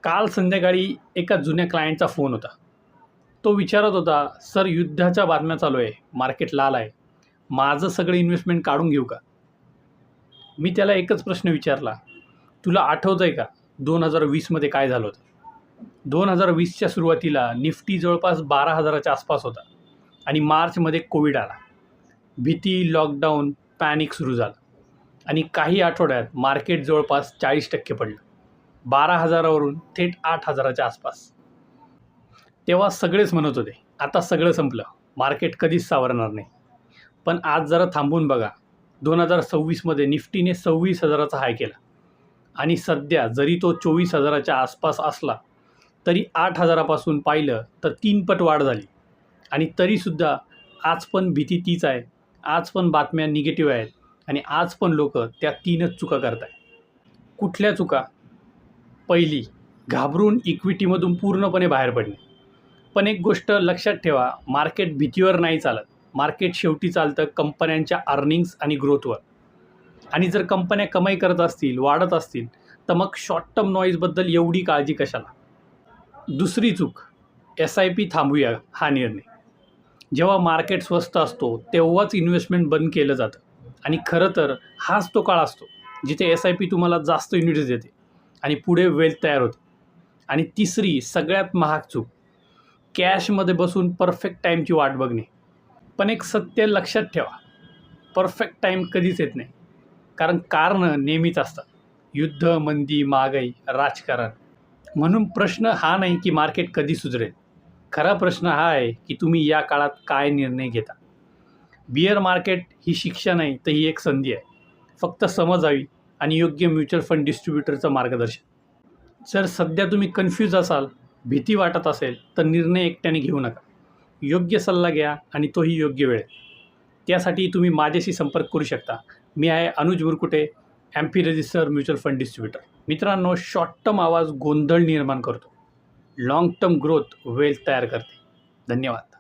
काल संध्याकाळी एका जुन्या क्लायंटचा फोन होता. तो विचारत होता, "सर, युद्धाच्या बातम्या चालू आहे, मार्केट लाल आहे. माझं सगळं इन्व्हेस्टमेंट काढून घेऊ का?" मी त्याला एकच प्रश्न विचारला, "तुला आठवतंय का 2020मध्ये काय झालं होतं?" 2020च्या सुरुवातीला निफ्टी जवळपास 12,000च्या आसपास होता आणि मार्चमध्ये कोविड आला. भीती, लॉकडाऊन, पॅनिक सुरू झालं आणि काही आठवड्यात मार्केट जवळपास 40% पडलं. 12,000वरून थेट 8,000च्या आसपास. तेव्हा सगळेच म्हणत होते, आता सगळं संपलं, मार्केट कधीच सावरणार नाही. पण आज जरा थांबून बघा, 2026मध्ये निफ्टीने 26,000चा हाय केला आणि सध्या जरी तो 24,000च्या आसपास असला तरी 8,000पासून पाहिलं तर 3 पट वाढ झाली. आणि तरीसुद्धा आज पण भीती तीच आहे, आज पण बातम्या निगेटिव्ह आहेत आणि आज पण लोक त्या 3च चुका करत आहेत. कुठल्या चुका? पहिली, घाबरून इक्विटीमधून पूर्णपणे बाहेर पडणे. पण एक गोष्ट लक्षात ठेवा, मार्केट भीतीवर नाही चालत. मार्केट शेवटी चालतं कंपन्यांच्या अर्निंग्स आणि ग्रोथवर. आणि जर कंपन्या कमाई करत असतील, वाढत असतील, तर मग शॉर्ट टर्म नॉईजबद्दल एवढी काळजी कशाला? दुसरी चूक, SIP थांबूया हा निर्णय. जेव्हा मार्केट स्वस्त असतो तेव्हाच इन्व्हेस्टमेंट बंद केलं जातं आणि खरं तर हाच तो काळ असतो जिथे SIP तुम्हाला जास्त युनिट्स देते आणि पुढे वेल्थ तयार होते. आणि तिसरी सगळ्यात महाग चूक, कॅशमध्ये बसून परफेक्ट टाईमची वाट बघणे. पण एक सत्य लक्षात ठेवा, परफेक्ट टाईम कधीच येत नाही, कारण कारणं नेहमीच असतात. युद्ध, मंदी, महागाई, राजकारण. म्हणून प्रश्न हा नाही की मार्केट कधी सुधरेल, खरा प्रश्न हा आहे की तुम्ही या काळात काय निर्णय घेता. बिअर मार्केट ही शिक्षा नाही, तर ही एक संधी आहे. फक्त समज हवी आणि योग्य म्युच्युअल फंड डिस्ट्रीब्युटरचं मार्गदर्शन. जर सध्या तुम्ही कन्फ्यूज असाल, भीती वाटत असेल, तर निर्णय एकट्याने घेऊ नका. योग्य सल्ला घ्या आणि तोही योग्य वेळेत. त्यासाठी तुम्ही माझ्याशी संपर्क करू शकता. मी आहे Anuj Murkute, MP register mutual fund distributor. मित्रांनो, शॉर्ट टर्म आवाज गोंधळ निर्माण करतो, लाँग टर्म ग्रोथ वेल्थ तयार करते. धन्यवाद.